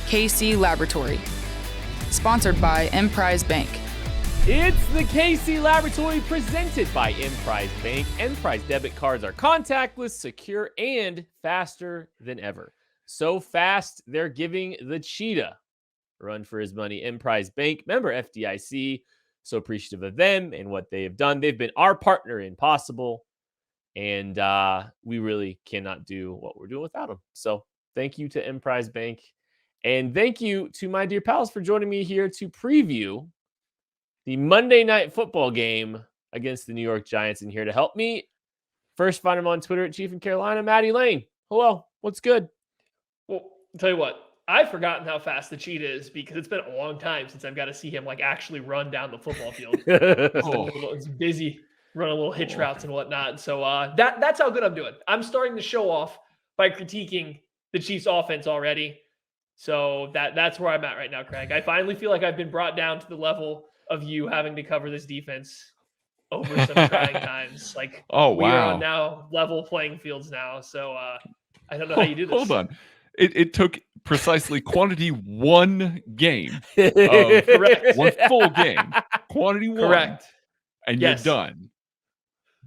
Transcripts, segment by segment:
KC Laboratory. Sponsored by Emprise Bank. It's the KC Laboratory presented by Emprise Bank. Emprise debit cards are contactless, secure, and faster than ever. So fast, they're giving the cheetah a run for his money. Emprise Bank, member FDIC. So appreciative of them and what they have done. They've been our partner in Possible, and we really cannot do what we're doing without them. So thank you to Emprise Bank. And thank you to my dear pals for joining me here to preview the Monday Night Football game against the New York Giants. And here to help me, first find him on Twitter at Chief in Carolina, Matty Lane. Hello, what's good? Well, I'll tell you what, I've forgotten how fast the cheetah is because it's been a long time since I've got to see him actually run down the football field. It's busy running little hitch routes and whatnot. So that's how good I'm doing. I'm starting to show off by critiquing the Chiefs offense already. So that's where I'm at right now, Craig. I finally feel like I've been brought down to the level of you having to cover this defense over some trying times. We are on now level playing fields now. So I don't know how you do this. Hold on. It took precisely quantity one game. Correct. One full game. Quantity one. Correct. And Yes. you're done.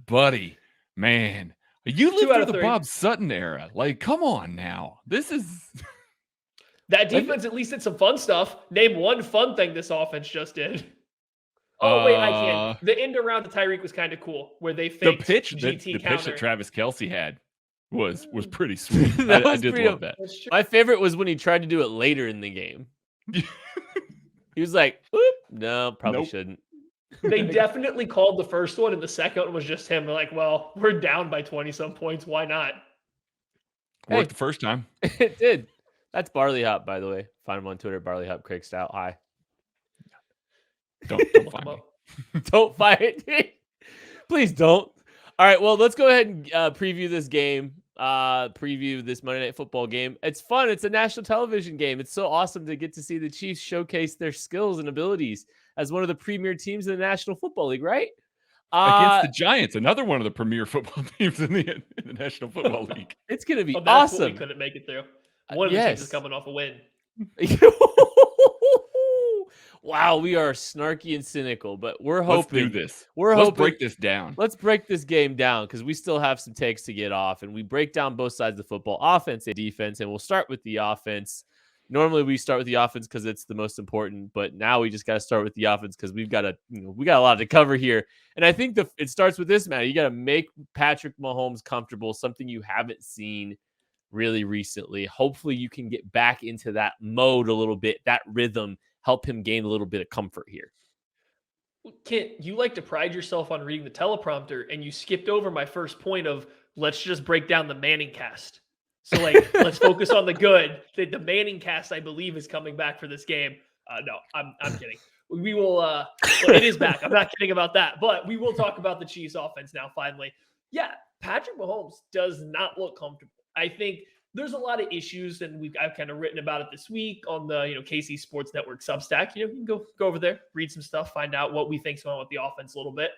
Buddy, man. You lived through the 3. Bob Sutton era. Come on now. This is... That defense at least did some fun stuff. Name one fun thing this offense just did. Oh, wait, I can't. The end around to Tyreek was kind of cool, where they faked the pitch that Travis Kelce had was pretty sweet. I did love that. My favorite was when he tried to do it later in the game. He was like, "Oop, no, probably shouldn't." They definitely called the first one, and the second one was just him. They're like, well, we're down by 20-some points. Why not? Worked the first time. It did. That's Barley Hop, by the way. Find him on Twitter, Barley Hop Craig Stout. Hi. Don't find me. Don't fight me. Please don't. All right, well, let's go ahead and preview this game. Preview this Monday Night Football game. It's fun. It's a national television game. It's so awesome to get to see the Chiefs showcase their skills and abilities as one of the premier teams in the National Football League, right? Against the Giants, another one of the premier football teams in the National Football League. It's going to be That's awesome. what we couldn't make it through. One of the teams is coming off a win. Wow, we are snarky and cynical, but we're hoping. Let's do this. Let's break this down. Let's break this game down because we still have some takes to get off, and we break down both sides of the football, offense and defense, and we'll start with the offense. Normally, we start with the offense because it's the most important, but now we just got to start with the offense because we got a lot to cover here. And I think it starts with this, man. You got to make Patrick Mahomes comfortable, something you haven't seen really recently. Hopefully, you can get back into that mode a little bit, that rhythm. Help him gain a little bit of comfort here. Kent, you like to pride yourself on reading the teleprompter, and you skipped over my first point of let's just break down the Manning cast. So, let's focus on the good. The Manning cast, I believe, is coming back for this game. No, I'm kidding. We will. It is back. I'm not kidding about that. But we will talk about the Chiefs' offense now. Finally, yeah, Patrick Mahomes does not look comfortable. I think there's a lot of issues, and I've kind of written about it this week on the KC Sports Network Substack. You can go over there, read some stuff, find out what we think's going on with the offense a little bit.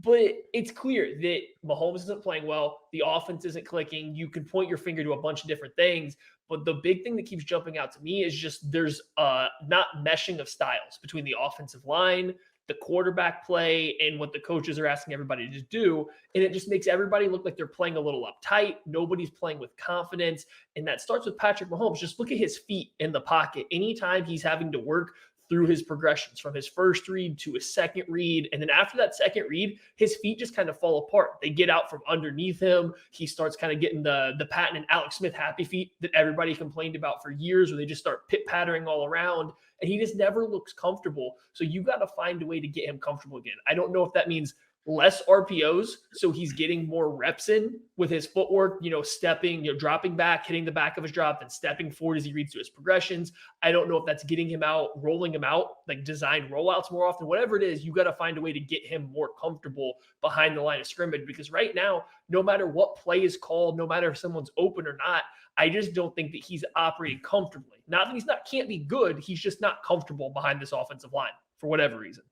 But it's clear that Mahomes isn't playing well. The offense isn't clicking. You can point your finger to a bunch of different things, but the big thing that keeps jumping out to me is just there's not meshing of styles between the offensive line, the quarterback play, and what the coaches are asking everybody to do. And it just makes everybody look like they're playing a little uptight. Nobody's playing with confidence. And that starts with Patrick Mahomes. Just look at his feet in the pocket. Anytime he's having to work through his progressions from his first read to his second read. And then after that second read, his feet just kind of fall apart. They get out from underneath him. He starts kind of getting the Patton and Alex Smith happy feet that everybody complained about for years, where they just start pit-pattering all around. And he just never looks comfortable. So you got to find a way to get him comfortable again. I don't know if that means less RPOs, so he's getting more reps in with his footwork, stepping, dropping back, hitting the back of his drop, and stepping forward as he reads through his progressions. I don't know if that's getting him out, rolling him out, like design rollouts more often. Whatever it is, you got to find a way to get him more comfortable behind the line of scrimmage, because right now, no matter what play is called, no matter if someone's open or not, I just don't think that he's operating comfortably. Not that can't be good. He's just not comfortable behind this offensive line for whatever reason.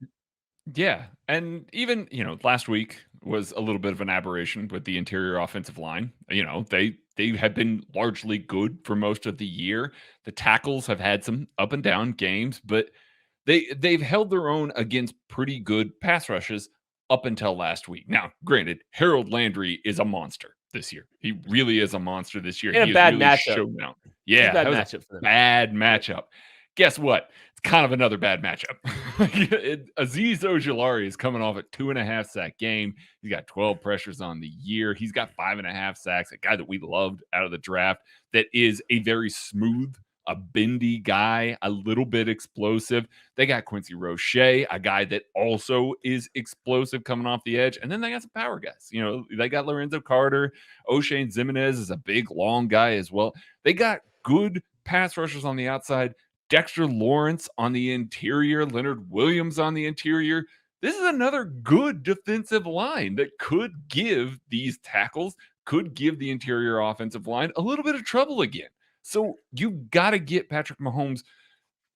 Yeah. And even, last week was a little bit of an aberration with the interior offensive line. They they have been largely good for most of the year. The tackles have had some up and down games, but they've held their own against pretty good pass rushes up until last week. Now, granted, Harold Landry is a monster this year. He really is a monster this year. And He a bad has really matchup. shown out. It's a Yeah, bad that was matchup for a them. bad matchup. Guess what? It's kind of another bad matchup. Aziz Ogilari is coming off a 2.5 sack game. He's got 12 pressures on the year. He's got 5.5 sacks. A guy that we loved out of the draft that is a very smooth, a bendy guy, a little bit explosive. They got Quincy Roche, a guy that also is explosive coming off the edge. And then they got some power guys. You know, they got Lorenzo Carter. O'Shane Zimenez is a big, long guy as well. They got good pass rushers on the outside. Dexter Lawrence on the interior. Leonard Williams on the interior. This is another good defensive line that could give these tackles, could give the interior offensive line a little bit of trouble again. So you got to get Patrick Mahomes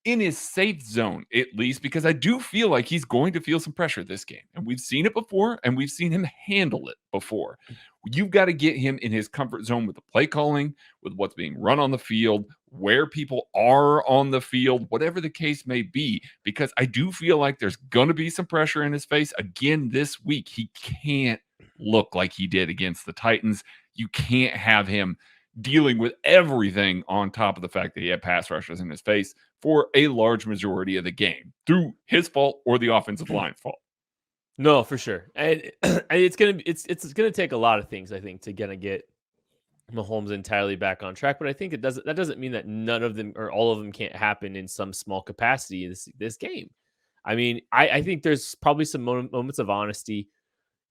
in his safe zone, at least, because I do feel like he's going to feel some pressure this game. And we've seen it before, and we've seen him handle it before. You've got to get him in his comfort zone with the play calling, with what's being run on the field, where people are on the field, whatever the case may be, because I do feel like there's going to be some pressure in his face again this week. He can't look like he did against the Titans. You can't have him dealing with everything on top of the fact that he had pass rushers in his face for a large majority of the game through his fault or the offensive line's fault. No, for sure. And it's gonna take a lot of things, I think, to get Mahomes entirely back on track. But I think that doesn't mean that none of them or all of them can't happen in some small capacity this game. I mean, I think there's probably some moments of honesty,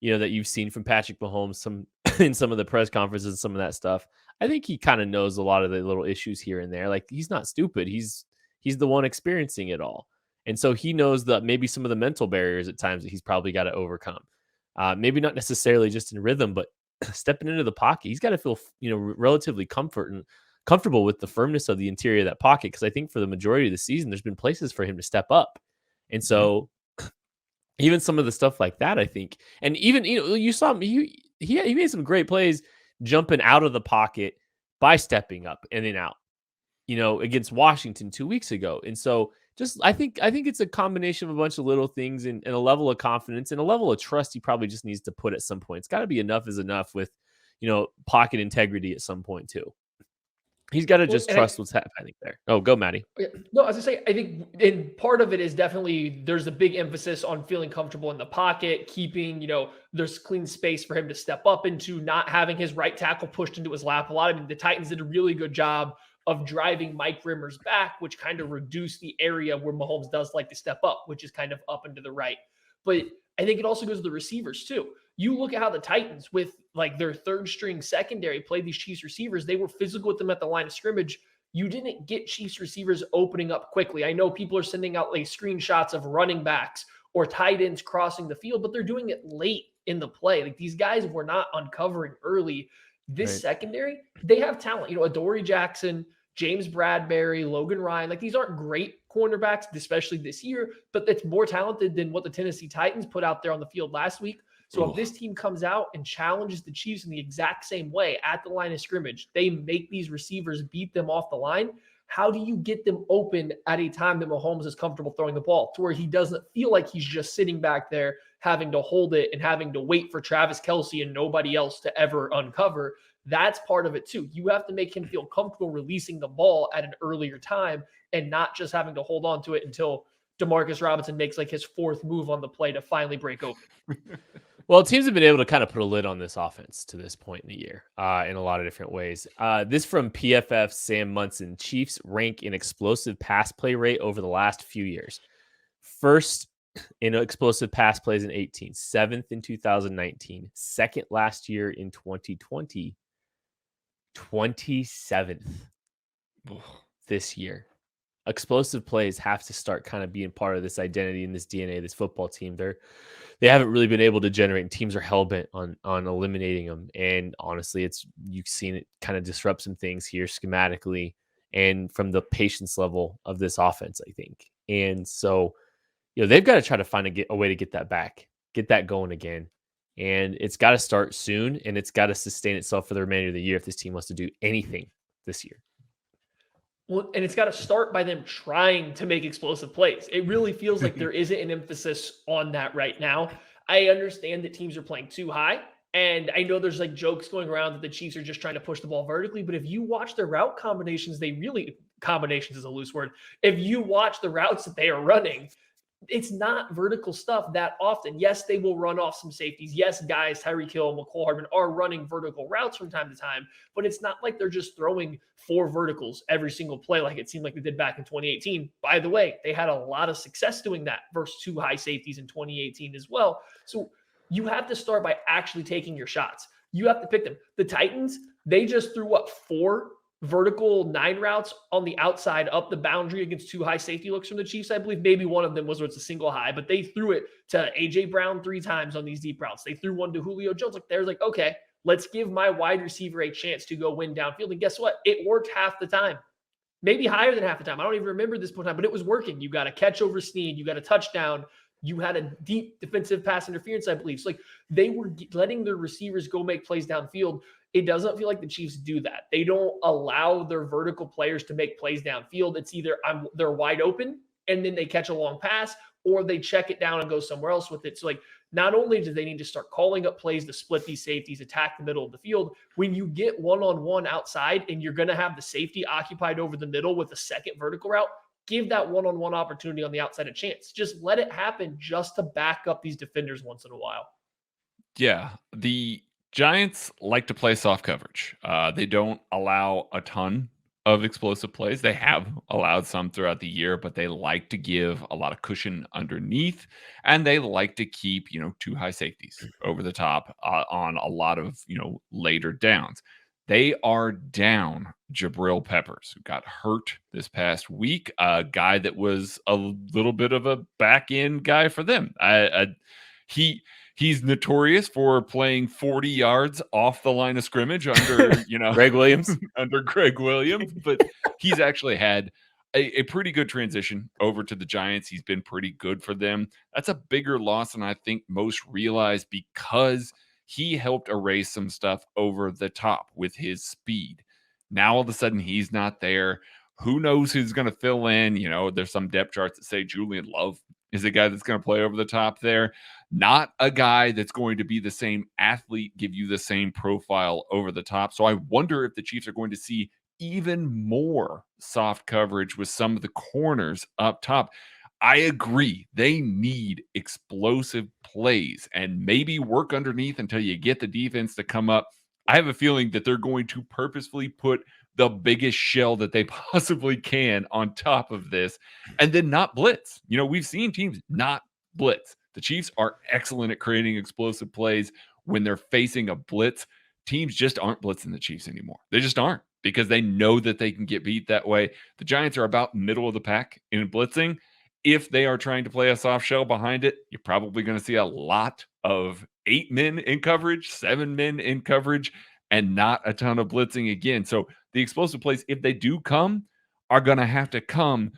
that you've seen from Patrick Mahomes in some of the press conferences and some of that stuff. I think he kind of knows a lot of the little issues here and there. Like, he's not stupid. He's the one experiencing it all. And so he knows that maybe some of the mental barriers at times that he's probably got to overcome. Maybe not necessarily just in rhythm, but stepping into the pocket. He's got to feel, relatively comfortable with the firmness of the interior of that pocket. Because I think for the majority of the season, there's been places for him to step up. And so even some of the stuff like that, I think, and even, you saw him, he made some great plays jumping out of the pocket by stepping up and then out, against Washington 2 weeks ago. And so I think it's a combination of a bunch of little things and a level of confidence and a level of trust he probably just needs to put at some point. It's got to be enough is enough with, pocket integrity at some point too. He's got to just trust what's happening there. Oh, go, Maddie. No, as I say, I think and part of it is definitely there's a big emphasis on feeling comfortable in the pocket, keeping, there's clean space for him to step up into, not having his right tackle pushed into his lap a lot. I mean, the Titans did a really good job of driving Mike Rimmer's back, which kind of reduced the area where Mahomes does like to step up, which is kind of up and to the right. But I think it also goes to the receivers too. You look at how the Titans, with like their third string secondary, played these Chiefs receivers. They were physical with them at the line of scrimmage. You didn't get Chiefs receivers opening up quickly. I know people are sending out like screenshots of running backs or tight ends crossing the field, but they're doing it late in the play. Like, these guys were not uncovering early. This secondary, they have talent. Adoree Jackson, James Bradbury, Logan Ryan. Like, these aren't great cornerbacks, especially this year, but it's more talented than what the Tennessee Titans put out there on the field last week. So if this team comes out and challenges the Chiefs in the exact same way at the line of scrimmage, they make these receivers beat them off the line. How do you get them open at a time that Mahomes is comfortable throwing the ball, to where he doesn't feel like he's just sitting back there having to hold it and having to wait for Travis Kelce and nobody else to ever uncover? That's part of it too. You have to make him feel comfortable releasing the ball at an earlier time and not just having to hold on to it until Demarcus Robinson makes like his fourth move on the play to finally break open. Well, teams have been able to kind of put a lid on this offense to this point in the year in a lot of different ways. This from PFF Sam Munson. Chiefs rank in explosive pass play rate over the last few years. First in explosive pass plays in 2018, 7th in 2019, second last year in 2020, 27th this year. Explosive plays have to start kind of being part of this identity and this DNA of this football team. They haven't really been able to generate, and teams are hell-bent on eliminating them. And honestly, you've seen it kind of disrupt some things here schematically and from the patience level of this offense, I think. And so, they've got to try to find a way to get that back, get that going again. And it's got to start soon, and it's got to sustain itself for the remainder of the year if this team wants to do anything this year. Well, and it's got to start by them trying to make explosive plays. It really feels like there isn't an emphasis on that right now. I understand that teams are playing too high. And I know there's like jokes going around that the Chiefs are just trying to push the ball vertically. But if you watch their route combinations, combinations is a loose word. If you watch the routes that they are running, it's not vertical stuff that often. Yes, they will run off some safeties. Yes, guys, Tyreek Hill and McCall Hardman are running vertical routes from time to time, but it's not like they're just throwing 4 verticals every single play like it seemed like they did back in 2018. By the way, they had a lot of success doing that versus 2 high safeties in 2018 as well. So you have to start by actually taking your shots. You have to pick them. The Titans, they just threw up 4 vertical 9 routes on the outside up the boundary against 2 high safety looks from the Chiefs. I believe maybe one of them was where it's a single high, but they threw it to AJ Brown 3 times on these deep routes. They threw one to Julio Jones. Like, there's like, okay, let's give my wide receiver a chance to go win downfield. And guess what? It worked half the time, maybe higher than half the time. I don't even remember this point in time, but it was working. You got a catch over Snead. You got a touchdown. You had a deep defensive pass interference, I believe. So like, they were letting their receivers go make plays downfield. It doesn't feel like the Chiefs do that. They don't allow their vertical players to make plays downfield. It's either they're wide open and then they catch a long pass, or they check it down and go somewhere else with it. So like, not only do they need to start calling up plays to split these safeties, attack the middle of the field, when you get one-on-one outside and you're going to have the safety occupied over the middle with a second vertical route, give that one-on-one opportunity on the outside a chance. Just let it happen just to back up these defenders once in a while. Yeah, the Giants like to play soft coverage. They don't allow a ton of explosive plays. They have allowed some throughout the year, but they like to give a lot of cushion underneath, and they like to keep, 2 high safeties over the top on a lot of, later downs. They are down Jabril Peppers, who got hurt this past week, a guy that was a little bit of a back-end guy for them. He's notorious for playing 40 yards off the line of scrimmage under, Greg Williams. under Greg Williams, but he's actually had a pretty good transition over to the Giants. He's been pretty good for them. That's a bigger loss than I think most realize, because he helped erase some stuff over the top with his speed. Now all of a sudden he's not there. Who knows who's going to fill in? There's some depth charts that say Julian Love is a guy that's going to play over the top there. Not a guy that's going to be the same athlete, give you the same profile over the top. So I wonder if the Chiefs are going to see even more soft coverage with some of the corners up top. I agree. They need explosive plays and maybe work underneath until you get the defense to come up. I have a feeling that they're going to purposefully put the biggest shell that they possibly can on top of this and then not blitz. We've seen teams not blitz. The Chiefs are excellent at creating explosive plays when they're facing a blitz. Teams just aren't blitzing the Chiefs anymore. They just aren't, because they know that they can get beat that way. The Giants are about middle of the pack in blitzing. If they are trying to play a soft shell behind it, you're probably going to see a lot of 8 men in coverage, 7 men in coverage, and not a ton of blitzing again. So the explosive plays, if they do come, are going to have to come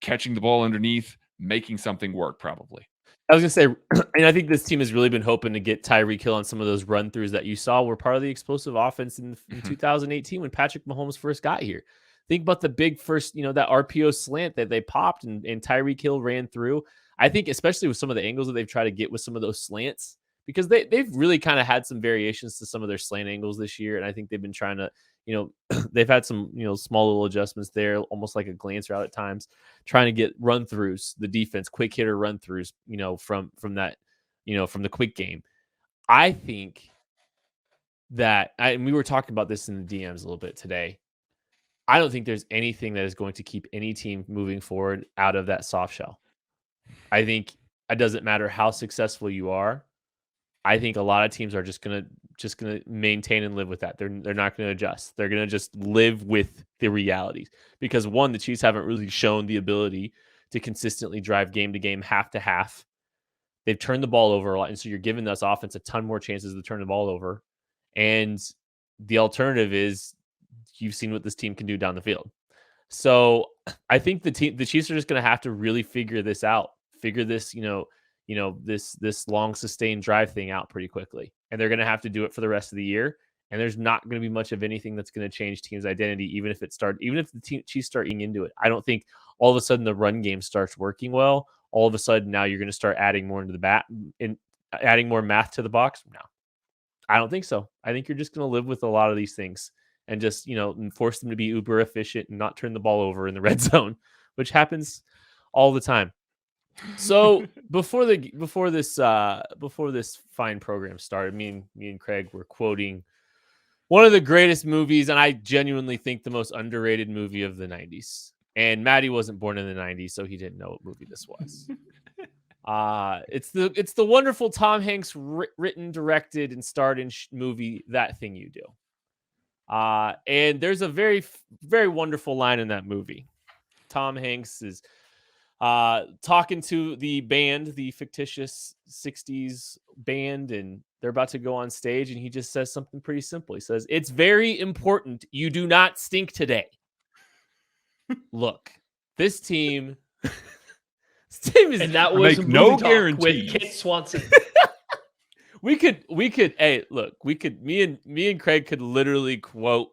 catching the ball underneath, making something work probably. I was going to say, and I think this team has really been hoping to get Tyreek Hill on some of those run-throughs that you saw were part of the explosive offense in 2018 when Patrick Mahomes first got here. Think about the big first, that RPO slant that they popped and Tyreek Hill ran through. I think especially with some of the angles that they've tried to get with some of those slants, because they've really kind of had some variations to some of their slant angles this year. And I think they've been trying to, they've had some, small little adjustments there, almost like a glance route at times, trying to get run throughs, the defense, quick hitter run throughs, from that, from the quick game. I think that, and we were talking about this in the DMs a little bit today. I don't think there's anything that is going to keep any team moving forward out of that soft shell. I think it doesn't matter how successful you are. I think a lot of teams are just gonna maintain and live with that. They're not gonna adjust. They're gonna just live with the realities, because one, the Chiefs haven't really shown the ability to consistently drive game to game, half to half. They've turned the ball over a lot, and so you're giving us offense a ton more chances to turn the ball over. And the alternative is you've seen what this team can do down the field. So I think the Chiefs are just gonna have to really figure this out. Figure this, this long sustained drive thing out pretty quickly, and they're going to have to do it for the rest of the year. And there's not going to be much of anything that's going to change team's identity, even if the Chiefs start eating into it. I don't think all of a sudden the run game starts working well. All of a sudden now you're going to start adding more into the bat and adding more math to the box. No, I don't think so. I think you're just going to live with a lot of these things and just, and force them to be uber efficient and not turn the ball over in the red zone, which happens all the time. So before this fine program started, me and Craig were quoting one of the greatest movies, and I genuinely think the most underrated movie of the 90s. And Maddie wasn't born in the 90s, so he didn't know what movie this was. It's the wonderful Tom Hanks written, directed, and starred in movie That Thing You Do. And there's a very, very wonderful line in that movie. Tom Hanks is talking to the band, the fictitious 60s band, and they're about to go on stage, and he just says something pretty simple. He says, "It's very important you do not stink today." Look, this team is, and that was make no Movie Talk guarantees with Kit Swanson. we could hey, look, we could me and Craig could literally quote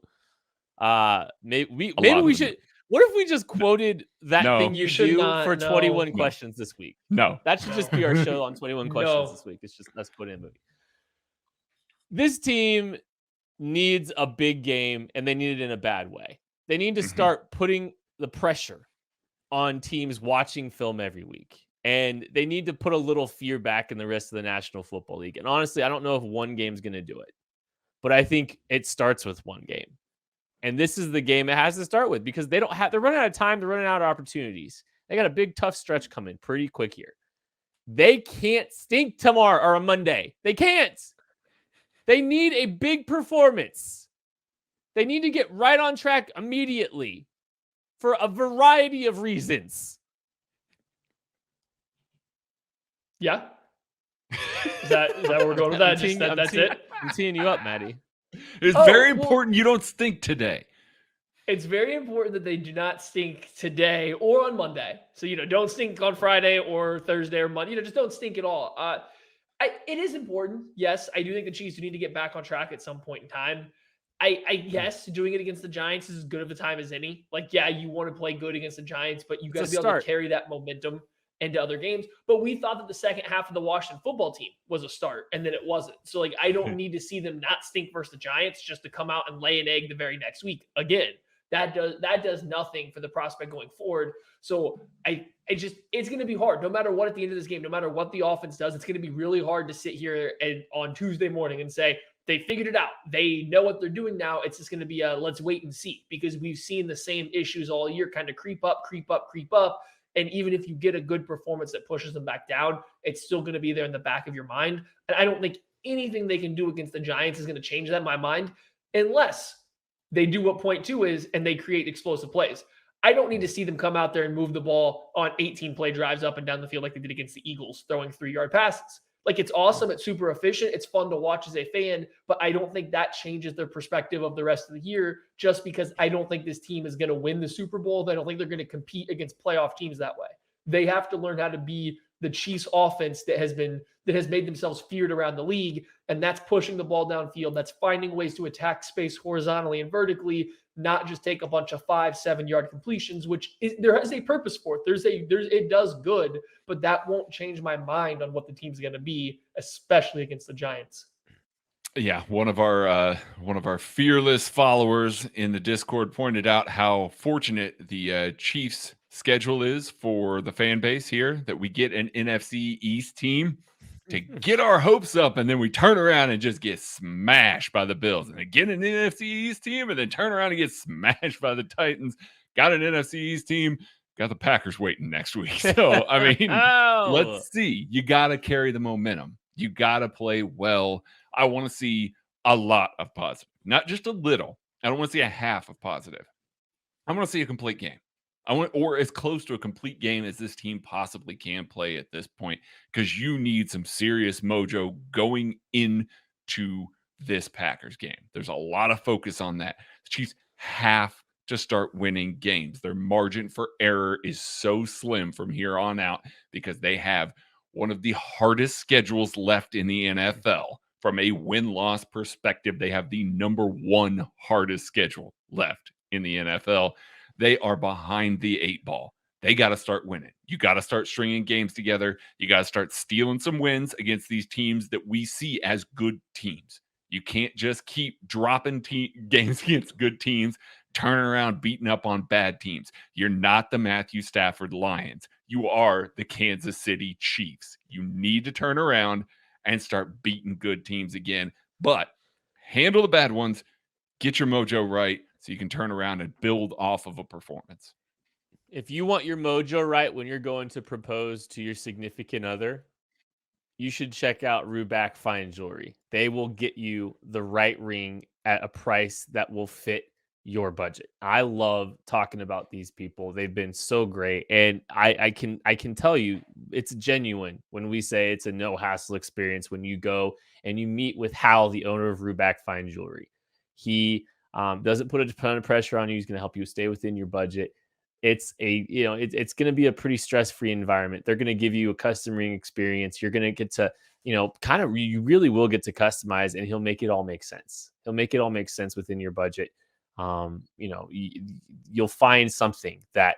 maybe we should. What if we just quoted That Thing You Do for 21 questions this week? No. That should just be our show on 21 questions this week. It's just us putting in a movie. This team needs a big game, and they need it in a bad way. They need to start putting the pressure on teams watching film every week. And they need to put a little fear back in the rest of the National Football League. And honestly, I don't know if one game's going to do it. But I think it starts with one game. And this is the game it has to start with, because they're running out of time. They're running out of opportunities. They got a big, tough stretch coming pretty quick here. They can't stink tomorrow or a Monday. They can't. They need a big performance. They need to get right on track immediately for a variety of reasons. Yeah. Is that where we're going with that? That's it? I'm teeing you up, Maddie. It's very important you don't stink today. It's very important that they do not stink today or on Monday. So, don't stink on Friday or Thursday or Monday. Just don't stink at all. It is important. Yes, I do think the Chiefs do need to get back on track at some point in time. I guess doing it against the Giants is as good of a time as any. You want to play good against the Giants, but you got to be able to carry that momentum into other games. But we thought that the second half of the Washington football team was a start, and then it wasn't. So, I don't need to see them not stink versus the Giants just to come out and lay an egg the very next week. Again, that does nothing for the prospect going forward. So it's going to be hard no matter what at the end of this game, no matter what the offense does. It's going to be really hard to sit here and on Tuesday morning and say they figured it out. They know what they're doing now. It's just going to be a let's wait and see, because we've seen the same issues all year kind of creep up. And even if you get a good performance that pushes them back down, it's still going to be there in the back of your mind. And I don't think anything they can do against the Giants is going to change that in my mind, unless they do what point two is and they create explosive plays. I don't need to see them come out there and move the ball on 18 play drives up and down the field like they did against the Eagles, throwing 3-yard passes. It's awesome. It's super efficient. It's fun to watch as a fan, but I don't think that changes their perspective of the rest of the year, just because I don't think this team is going to win the Super Bowl. I don't think they're going to compete against playoff teams that way. They have to learn how to be the Chiefs offense that has made themselves feared around the league. And that's pushing the ball downfield. That's finding ways to attack space horizontally and vertically, not just take a bunch of 5-7 yard completions, there is a purpose for it. It does good, but that won't change my mind on what the team's going to be, especially against the Giants. Yeah, one of our fearless followers in the Discord pointed out how fortunate the Chiefs schedule is for the fan base here, that we get an NFC East team to get our hopes up, and then we turn around and just get smashed by the Bills, and then get an NFC East team, and then turn around and get smashed by the Titans. Got an NFC East team, got the Packers waiting next week. So, I mean, let's see. You got to carry the momentum. You got to play well. I want to see a lot of positive, not just a little. I don't want to see a half of positive. I want to see a complete game. Or as close to a complete game as this team possibly can play at this point, because you need some serious mojo going into this Packers game. There's a lot of focus on that. The Chiefs have to start winning games. Their margin for error is so slim from here on out, because they have one of the hardest schedules left in the NFL. From a win-loss perspective, they have the number 1 hardest schedule left in the NFL. They are behind the 8 ball. They got to start winning. You got to start stringing games together. You got to start stealing some wins against these teams that we see as good teams. You can't just keep dropping games against good teams, turning around, beating up on bad teams. You're not the Matthew Stafford Lions. You are the Kansas City Chiefs. You need to turn around and start beating good teams again. But handle the bad ones, get your mojo right so you can turn around and build off of a performance. If you want your mojo right when you're going to propose to your significant other, you should check out Ruback Fine Jewelry. They will get you the right ring at a price that will fit your budget. I love talking about these people. They've been so great. And I can tell you it's genuine when we say it's a no hassle experience when you go and you meet with Hal, the owner of Ruback Fine Jewelry. He doesn't put a ton of pressure on you. He's going to help you stay within your budget. It's it's going to be a pretty stress-free environment. They're going to give you a custom ring experience. You're going to get to, you really will get to customize, and he'll make it all make sense. He'll make it all make sense within your budget. You'll find something that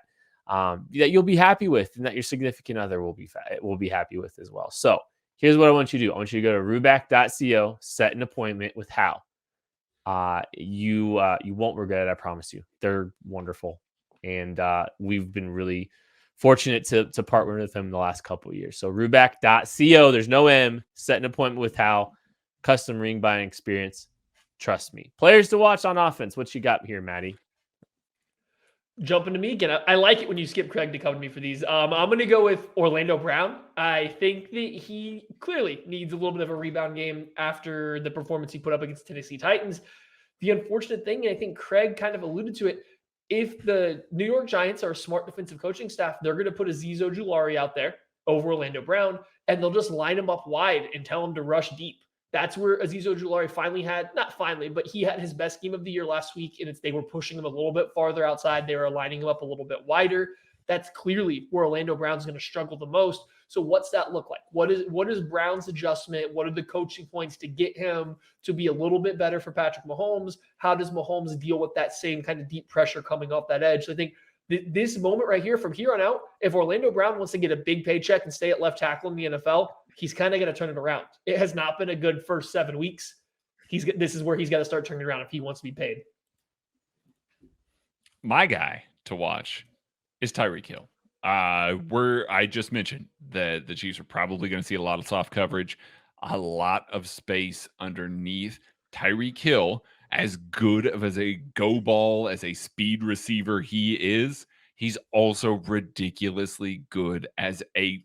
that you'll be happy with, and that your significant other will be happy with as well. So here's what I want you to do. I want you to go to ruback.co, set an appointment with Hal. You won't regret it. I promise you. They're wonderful. And we've been really fortunate to partner with them the last couple of years. So ruback.co, there's no M, set an appointment with Hal, custom ring buying experience. Trust me. Players to watch on offense. What you got here, Maddie? Jumping to me again. I like it when you skip Craig to come to me for these. I'm going to go with Orlando Brown. I think that he clearly needs a little bit of a rebound game after the performance he put up against Tennessee Titans. The unfortunate thing, and I think Craig kind of alluded to it, if the New York Giants are a smart defensive coaching staff, they're going to put Aziz Ogilari out there over Orlando Brown, and they'll just line him up wide and tell him to rush deep. That's where Aziz Ogilari not finally, but he had his best game of the year last week, and they were pushing him a little bit farther outside. They were lining him up a little bit wider. That's clearly where Orlando Brown's going to struggle the most. So what's that look like? What is Brown's adjustment? What are the coaching points to get him to be a little bit better for Patrick Mahomes? How does Mahomes deal with that same kind of deep pressure coming off that edge? So I think this moment right here, from here on out, if Orlando Brown wants to get a big paycheck and stay at left tackle in the NFL, he's kind of going to turn it around. It has not been a good first 7 weeks. This is where he's got to start turning around if he wants to be paid. My guy to watch is Tyreek Hill. I just mentioned that the Chiefs are probably going to see a lot of soft coverage, a lot of space underneath. Tyreek Hill, as good of as a go ball, as a speed receiver he is, he's also ridiculously good as an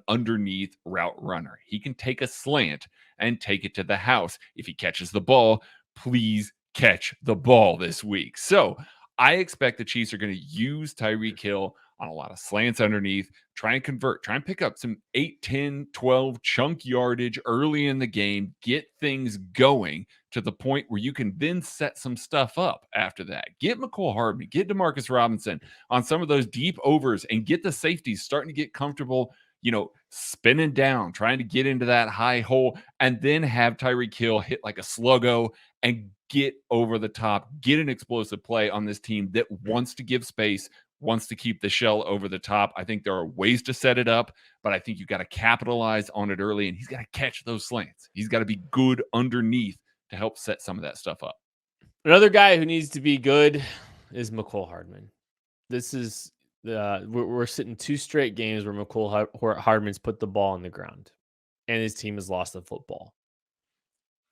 underneath route runner. He can take a slant and take it to the house. If he catches the ball, please catch the ball this week. So I expect the Chiefs are going to use Tyreek Hill on a lot of slants underneath, try and convert, try and pick up some 8, 10, 12 chunk yardage early in the game, get things going to the point where you can then set some stuff up after that. Get McCole Hardman, get Demarcus Robinson on some of those deep overs and get the safeties starting to get comfortable, spinning down, trying to get into that high hole, and then have Tyreek Hill hit like a sluggo and get over the top, get an explosive play on this team that wants to give space, wants to keep the shell over the top. I think there are ways to set it up, but I think you've got to capitalize on it early, and he's got to catch those slants. He's got to be good underneath to help set some of that stuff up. Another guy who needs to be good is McCole Hardman. This is we're sitting 2 straight games where McCole Hardman's put the ball on the ground, and his team has lost the football.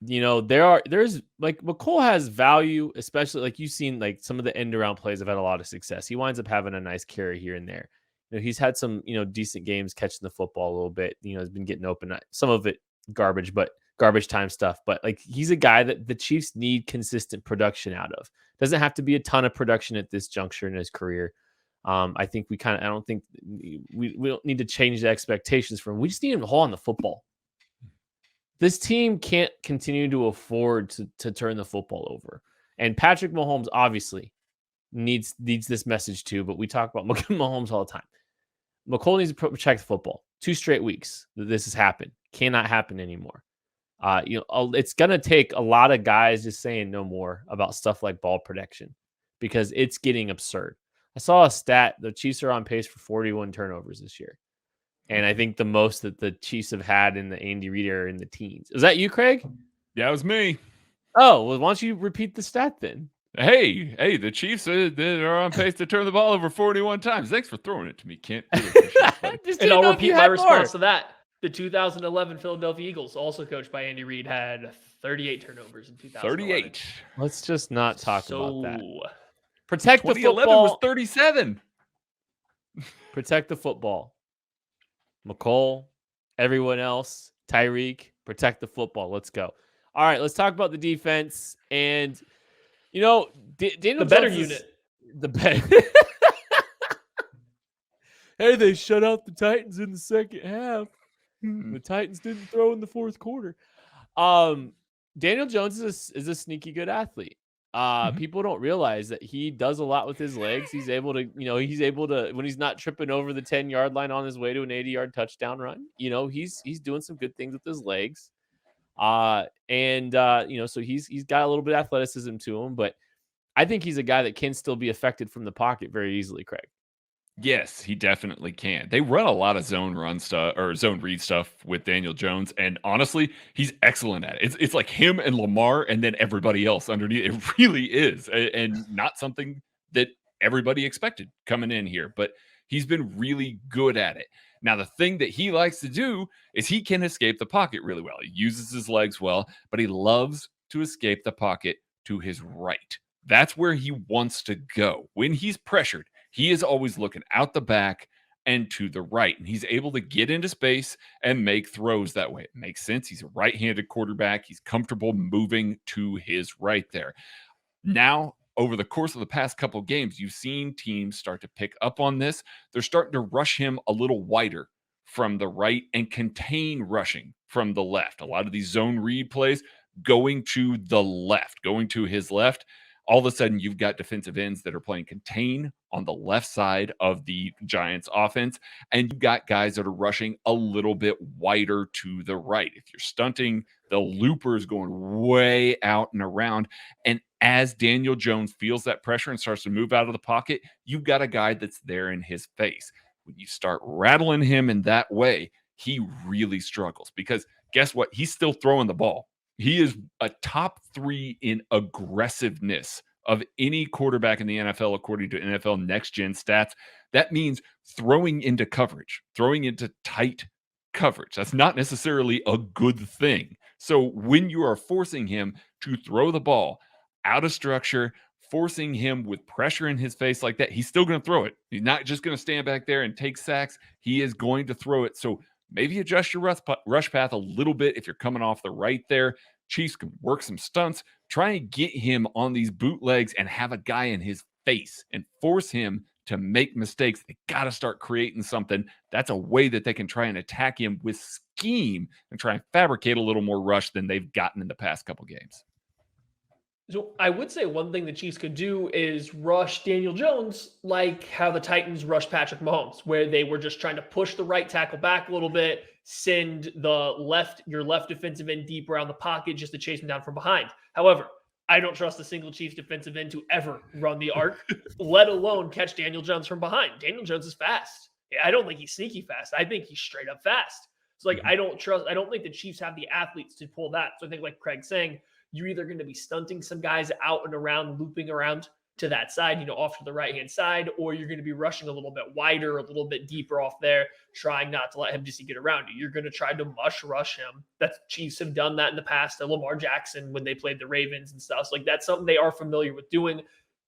There's like McCole has value, especially like you've seen like some of the end around plays have had a lot of success. He winds up having a nice carry here and there. He's had some, decent games catching the football a little bit. Has been getting open. Some of it garbage time stuff. But like he's a guy that the Chiefs need consistent production out of. Doesn't have to be a ton of production at this juncture in his career. I think I don't think we don't need to change the expectations for him. We just need him to hold on the football. This team can't continue to afford to turn the football over. And Patrick Mahomes obviously needs this message too, but we talk about Mahomes all the time. McCole needs to protect the football. 2 straight weeks that this has happened. Cannot happen anymore. It's going to take a lot of guys just saying no more about stuff like ball protection because it's getting absurd. I saw a stat. The Chiefs are on pace for 41 turnovers this year. And I think the most that the Chiefs have had in the Andy Reid era in the teens. Is that you, Craig? Yeah, it was me. Oh, well, why don't you repeat the stat then? Hey, the Chiefs are on pace to turn the ball over 41 times. Thanks for throwing it to me, Kent. And I'll repeat my response to that. The 2011 Philadelphia Eagles, also coached by Andy Reid, had 38 turnovers in 2011. 38. Let's just not talk about that. Protect the football. 2011 was 37. Protect the football. McCole, everyone else, Tyreek, protect the football. Let's go. All right, let's talk about the defense. And, Daniel the better unit. The better. Hey, they shut out the Titans in the second half. The Titans didn't throw in the fourth quarter. Daniel Jones is a sneaky good athlete. People don't realize that he does a lot with his legs. He's able to, when he's not tripping over the 10-yard line on his way to an 80-yard touchdown run, he's doing some good things with his legs. So he's got a little bit of athleticism to him, but I think he's a guy that can still be affected from the pocket very easily, Craig. Yes, he definitely can. They run a lot of zone run stuff or zone read stuff with Daniel Jones, and honestly, he's excellent at it. It's like him and Lamar, and then everybody else underneath. It really is, and not something that everybody expected coming in here. But he's been really good at it. Now, the thing that he likes to do is he can escape the pocket really well. He uses his legs well, but he loves to escape the pocket to his right. That's where he wants to go when he's pressured. He is always looking out the back and to the right, and he's able to get into space and make throws that way. It makes sense. He's a right-handed quarterback. He's comfortable moving to his right there. Now, over the course of the past couple of games, you've seen teams start to pick up on this. They're starting to rush him a little wider from the right and contain rushing from the left. A lot of these zone read plays going to the left, going to his left. All of a sudden, you've got defensive ends that are playing contain on the left side of the Giants offense, and you've got guys that are rushing a little bit wider to the right. If you're stunting, the looper is going way out and around, and as Daniel Jones feels that pressure and starts to move out of the pocket, you've got a guy that's there in his face. When you start rattling him in that way, he really struggles because guess what? He's still throwing the ball. He is a top 3 in aggressiveness of any quarterback in the NFL, according to NFL Next Gen stats. That means throwing into coverage, throwing into tight coverage. That's not necessarily a good thing. So when you are forcing him to throw the ball out of structure, forcing him with pressure in his face like that, he's still going to throw it. He's not just going to stand back there and take sacks. He is going to throw it. So maybe adjust your rush path a little bit if you're coming off the right there. Chiefs can work some stunts, try and get him on these bootlegs and have a guy in his face and force him to make mistakes. They got to start creating something. That's a way that they can try and attack him with scheme and try and fabricate a little more rush than they've gotten in the past couple games. So I would say one thing the Chiefs could do is rush Daniel Jones like how the Titans rushed Patrick Mahomes, where they were just trying to push the right tackle back a little bit, send your left defensive end deep around the pocket just to chase him down from behind. However, I don't trust a single Chiefs defensive end to ever run the arc, let alone catch Daniel Jones from behind. Daniel Jones is fast. I don't think he's sneaky fast. I think he's straight up fast. So I don't think the Chiefs have the athletes to pull that. So I think like Craig's saying, you're either going to be stunting some guys out and around, looping around to that side, off to the right-hand side, or you're going to be rushing a little bit wider, a little bit deeper off there, trying not to let him just get around you. You're going to try to rush him. The Chiefs have done that in the past. Lamar Jackson, when they played the Ravens and stuff. So that's something they are familiar with doing.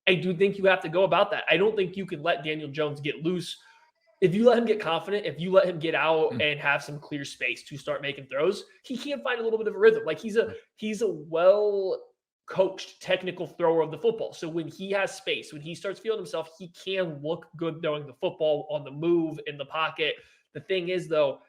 I do think you have to go about that. I don't think you can let Daniel Jones get loose. If you let him get confident, if you let him get out and have some clear space to start making throws, he can find a little bit of a rhythm. Like he's a well-coached technical thrower of the football. So when he has space, when he starts feeling himself, he can look good throwing the football on the move in the pocket. The thing is, though,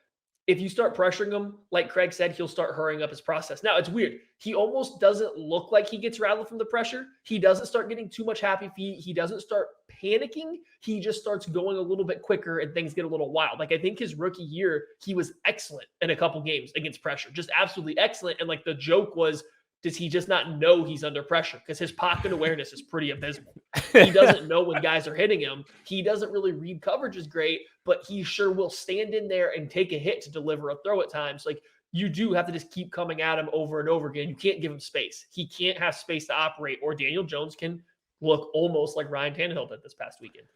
if you start pressuring him, like Craig said, he'll start hurrying up his process. Now, it's weird. He almost doesn't look like he gets rattled from the pressure. He doesn't start getting too much happy feet. He doesn't start panicking. He just starts going a little bit quicker and things get a little wild. Like, I think his rookie year, he was excellent in a couple games against pressure, just absolutely excellent. And like the joke was, does he just not know he's under pressure? Because his pocket awareness is pretty abysmal. He doesn't know when guys are hitting him. He doesn't really read coverages great, but he sure will stand in there and take a hit to deliver a throw at times. Like, you do have to just keep coming at him over and over again. You can't give him space. He can't have space to operate, or Daniel Jones can look almost like Ryan Tannehill did this past weekend.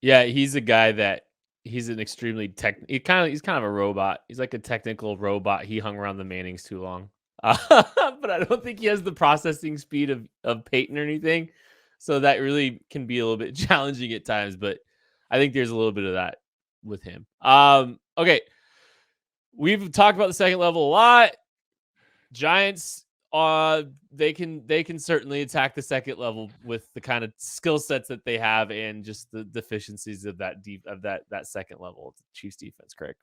Yeah, he's a guy that he's an extremely he's kind of a robot. He's like a technical robot. He hung around the Mannings too long. But I don't think he has the processing speed of Peyton or anything. So that really can be a little bit challenging at times, but I think there's a little bit of that with him. Okay. We've talked about the second level a lot. Giants, they can certainly attack the second level with the kind of skill sets that they have and just the deficiencies of that second level of the Chiefs defense, Craig.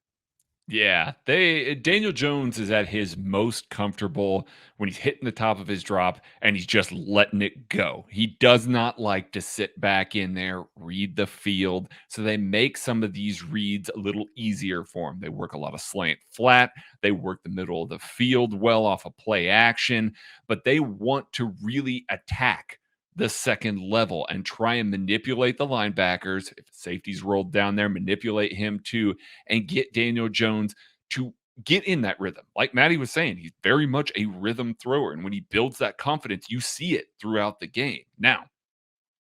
Yeah, Daniel Jones is at his most comfortable when he's hitting the top of his drop and he's just letting it go. He does not like to sit back in there, read the field. So they make some of these reads a little easier for him. They work a lot of slant flat. They work the middle of the field well off of play action, but they want to really attack the second level and try and manipulate the linebackers. If safety's rolled down there, manipulate him too, and get Daniel Jones to get in that rhythm. Like Matty was saying, he's very much a rhythm thrower. And when he builds that confidence, you see it throughout the game. Now,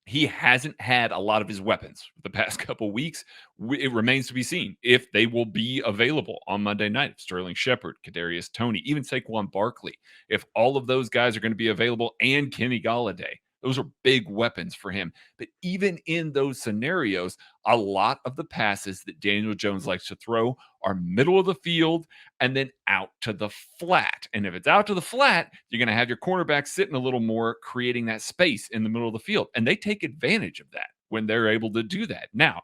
he hasn't had a lot of his weapons the past couple weeks. It remains to be seen if they will be available on Monday night. Sterling Shepard, Kadarius Toney, even Saquon Barkley. If all of those guys are going to be available, and Kenny Golladay, those are big weapons for him. But even in those scenarios, a lot of the passes that Daniel Jones likes to throw are middle of the field and then out to the flat. And if it's out to the flat, you're going to have your cornerback sitting a little more, creating that space in the middle of the field. And they take advantage of that when they're able to do that. Now,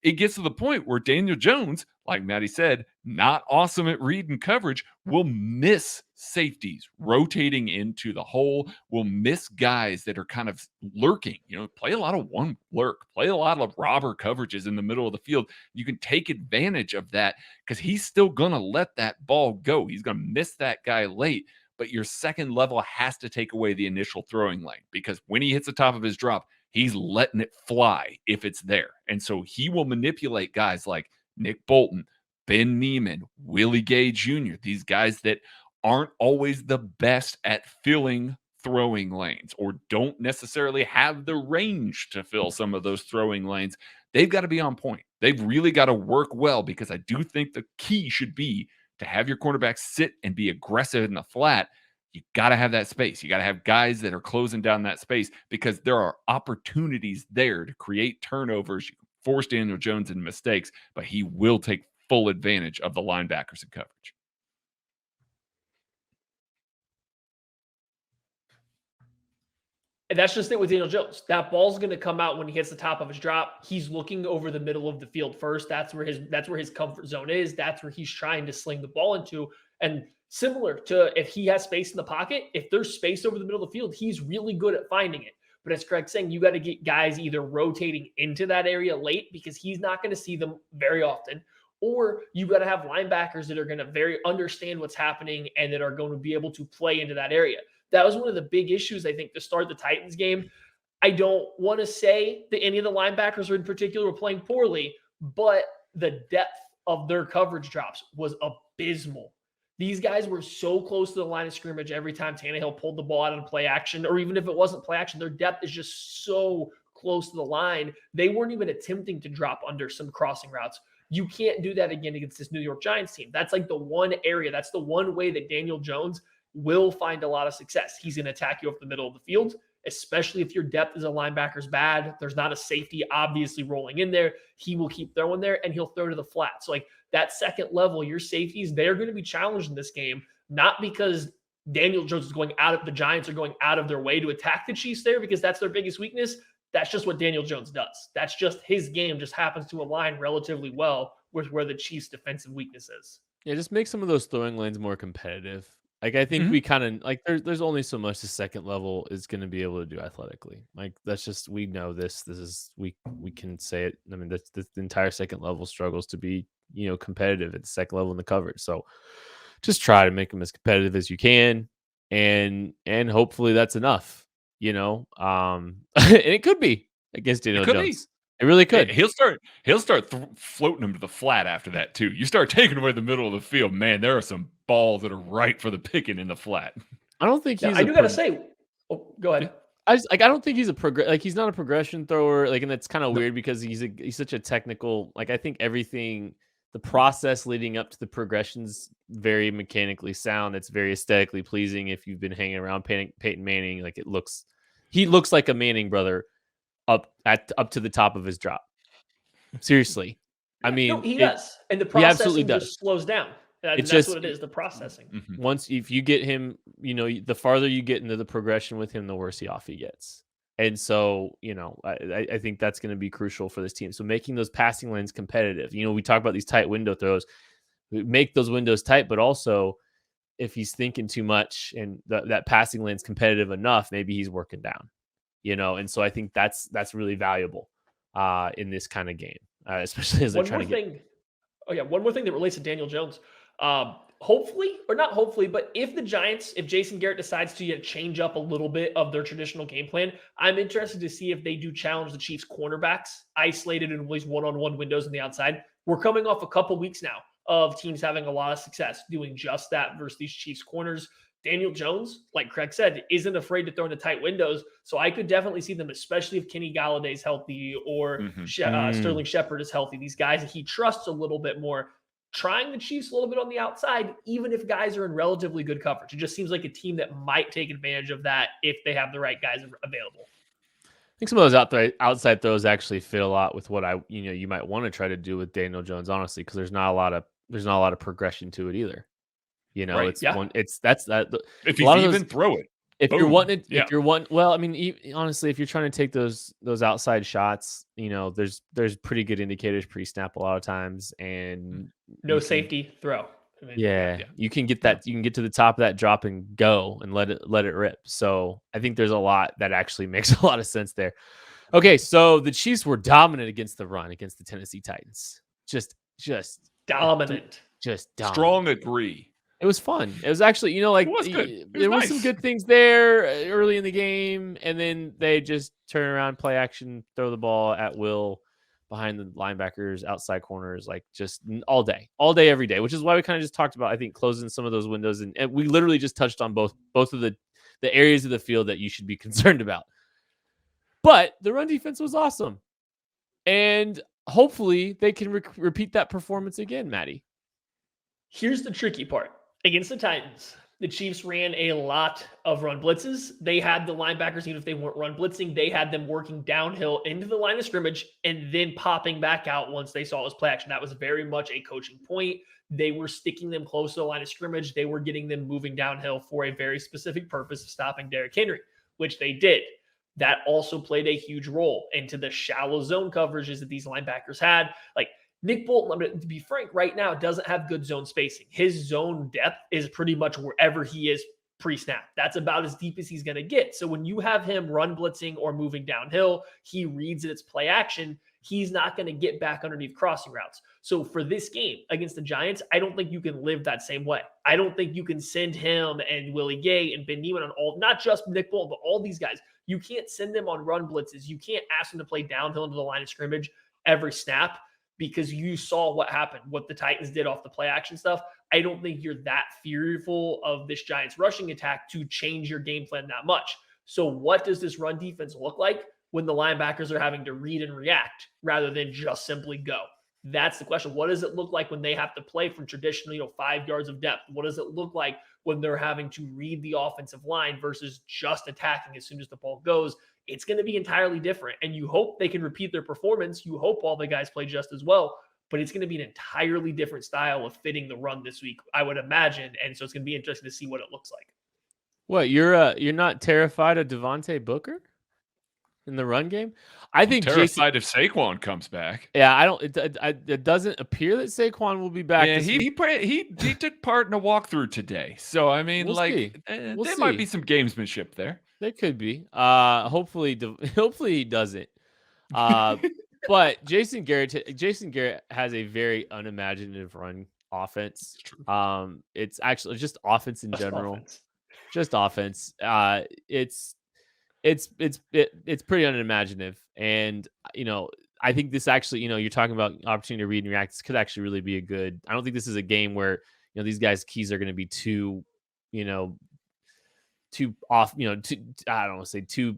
it gets to the point where Daniel Jones, like Matty said, not awesome at reading coverage, will miss safeties rotating into the hole, will miss guys that are kind of lurking. Play a lot of one lurk, play a lot of robber coverages in the middle of the field. You can take advantage of that because he's still going to let that ball go. He's going to miss that guy late, but your second level has to take away the initial throwing lane because when he hits the top of his drop, he's letting it fly if it's there. And so he will manipulate guys like Nick Bolton, Ben Neiman, Willie Gay Jr., these guys that aren't always the best at filling throwing lanes or don't necessarily have the range to fill some of those throwing lanes. They've got to be on point. They've really got to work well because I do think the key should be to have your cornerback sit and be aggressive in the flat. You got to have that space. You got to have guys that are closing down that space because there are opportunities there to create turnovers. You can force Daniel Jones into mistakes, but he will take full advantage of the linebackers in coverage. And that's just it with Daniel Jones. That ball's going to come out when he hits the top of his drop. He's looking over the middle of the field first. That's where his comfort zone is. That's where he's trying to sling the ball into. And similar to if he has space in the pocket, if there's space over the middle of the field, he's really good at finding it. But as Craig's saying, you got to get guys either rotating into that area late because he's not going to see them very often, or you got to have linebackers that are going to very understand what's happening and that are going to be able to play into that area. That was one of the big issues, I think, to start the Titans game. I don't want to say that any of the linebackers in particular were playing poorly, but the depth of their coverage drops was abysmal. These guys were so close to the line of scrimmage every time Tannehill pulled the ball out of play action, or even if it wasn't play action, their depth is just so close to the line. They weren't even attempting to drop under some crossing routes. You can't do that again against this New York Giants team. That's like the one area. That's the one way that Daniel Jones will find a lot of success. He's going to attack you up the middle of the field, especially if your depth as a linebacker is bad. There's not a safety obviously rolling in there. He will keep throwing there and he'll throw to the flat. So like that second level, your safeties, they're going to be challenged in this game, not because Daniel Jones is the Giants are going out of their way to attack the Chiefs there because that's their biggest weakness. That's just what Daniel Jones does. That's just his game just happens to align relatively well with where the Chiefs' defensive weakness is. Yeah, just make some of those throwing lanes more competitive. Like I think Mhm. we kind of like there's only so much the second level is going to be able to do athletically. Like that's just we know this. This is we can say it. I mean that's the entire second level struggles to be competitive at the second level in the coverage. So just try to make them as competitive as you can, and hopefully that's enough. And it could be against It Daniel could be. Jones. It really Yeah, could. he'll start floating them to the flat after that too. You start taking away the middle of the field, man. There are some balls that are right for the picking in the flat. I don't think Now, he's I a do gotta say, go ahead. I don't think he's he's not a progression thrower, like, and that's kind of No. weird because he's such a technical, like, I think everything, the process leading up to the progression's very mechanically sound. It's very aesthetically pleasing. If you've been hanging around Peyton Manning, like he looks like a Manning brother up to the top of his drop. Seriously, I Yeah, no, mean he does, and the he absolutely processing does. just slows down. It's That's just what it is, the processing. Mhm. once if you get him, the farther you get into the progression with him, the worse off he gets. And so, I think that's going to be crucial for this team. So making those passing lanes competitive. We talk about these tight window throws. Make those windows tight, but also if he's thinking too much and that passing lane's competitive enough, maybe he's working down. And so I think that's really valuable in this kind of game, especially as they're One trying more to get. thing. Oh yeah, one more thing that relates to Daniel Jones. Hopefully, or not hopefully, but if Jason Garrett decides to change up a little bit of their traditional game plan, I'm interested to see if they do challenge the Chiefs cornerbacks, isolated in these one-on-one windows on the outside. We're coming off a couple weeks now of teams having a lot of success doing just that versus these Chiefs corners. Daniel Jones, like Craig said, isn't afraid to throw into tight windows. So I could definitely see them, especially if Kenny Galladay's healthy or Mhm. Sterling Shepard is healthy. These guys that he trusts a little bit more, trying the Chiefs a little bit on the outside, even if guys are in relatively good coverage. It just seems like a team that might take advantage of that if they have the right guys available. I think some of those outside throws actually fit a lot with what you might want to try to do with Daniel Jones, honestly, because there's not a lot of progression to it either. Right. It's Yeah. one, it's that's that. If A lot he's of those, even, throw it. if you're Boom. wanting, Yeah. if you're wanting, well, I mean, honestly, if you're trying to take those outside shots, there's pretty good indicators pre-snap a lot of times, and No you can, safety throw. I mean, yeah, Yeah. you can get that. You can get to the top of that drop and go and let it rip. So I think there's a lot that actually makes a lot of sense there. Okay, so the Chiefs were dominant against the run against the Tennessee Titans. Just dominant. just dominant. Strong agree. It was fun. It was actually, like It was good. It was there was some nice. good things there early in the game, and then they just turn around, play action, throw the ball at will behind the linebackers, outside corners, like just all day, every day. Which is why we kind of just talked about, I think, closing some of those windows, and we literally just touched on both of the areas of the field that you should be concerned about. But the run defense was awesome, and hopefully they can repeat that performance again, Maddie. Here's the tricky part. Against the Titans, the Chiefs ran a lot of run blitzes. They had the linebackers, even if they weren't run blitzing, they had them working downhill into the line of scrimmage and then popping back out once they saw it was play action. That was very much a coaching point. They were sticking them close to the line of scrimmage. They were getting them moving downhill for a very specific purpose of stopping Derrick Henry, which they did. That also played a huge role into the shallow zone coverages that these linebackers had. Like, Nick Bolton, to be frank, right now doesn't have good zone spacing. His zone depth is pretty much wherever he is pre-snap. That's about as deep as he's going to get. So when you have him run blitzing or moving downhill, he reads that it's play action. He's not going to get back underneath crossing routes. So for this game against the Giants, I don't think you can live that same way. I don't think you can send him and Willie Gay and Ben Niemann on all, not just Nick Bolton, but all these guys. You can't send them on run blitzes. You can't ask them to play downhill into the line of scrimmage every snap, because you saw what happened, what the Titans did off the play action stuff. I don't think you're that fearful of this Giants rushing attack to change your game plan that much. So what does this run defense look like when the linebackers are having to read and react rather than just simply go? That's the question. What does it look like when they have to play from traditional, 5 yards of depth? What does it look like when they're having to read the offensive line versus just attacking as soon as the ball goes? It's going to be entirely different. And you hope they can repeat their performance. You hope all the guys play just as well, but it's going to be an entirely different style of fitting the run this week, I would imagine. And so it's going to be interesting to see what it looks like. What, you're not terrified of Devontae Booker? in the run game. I think Jason. Terrified if Saquon comes back. Yeah, I don't. It doesn't appear that Saquon will be back. Yeah, this week. he took part in a walkthrough today. So I mean, We'll see. We'll there see. might be some gamesmanship there. There could be. Hopefully he doesn't. But Jason Garrett has a very unimaginative run offense. It's actually just offense in general. Offense. Just offense. It's pretty unimaginative, and I think this actually, you're talking about opportunity to read and react. This could actually really be a good. I don't think this is a game where these guys' keys are going to be too off. I don't want to say too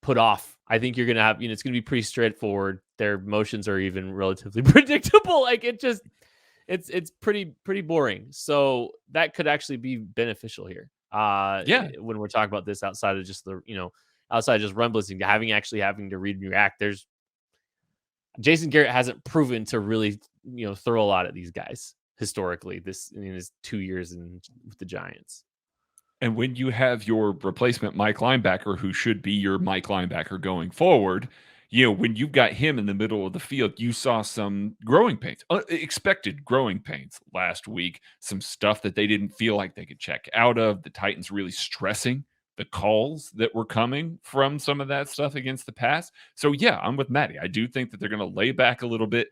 put off. I think you're going to have it's going to be pretty straightforward. Their motions are even relatively predictable. Like it's pretty boring. So that could actually be beneficial here. When we're talking about this outside of just the outside of just run blitzing, having to read and react, there's Jason Garrett hasn't proven to really, throw a lot at these guys historically in his 2 years with the Giants. And when you have your replacement Mike linebacker, who should be your Mike linebacker going forward, when you've got him in the middle of the field, you saw some growing pains, expected growing pains last week, some stuff that they didn't feel like they could check out of. The Titans really stressing the calls that were coming from some of that stuff against the pass. So, yeah, I'm with Matty. I do think that they're going to lay back a little bit.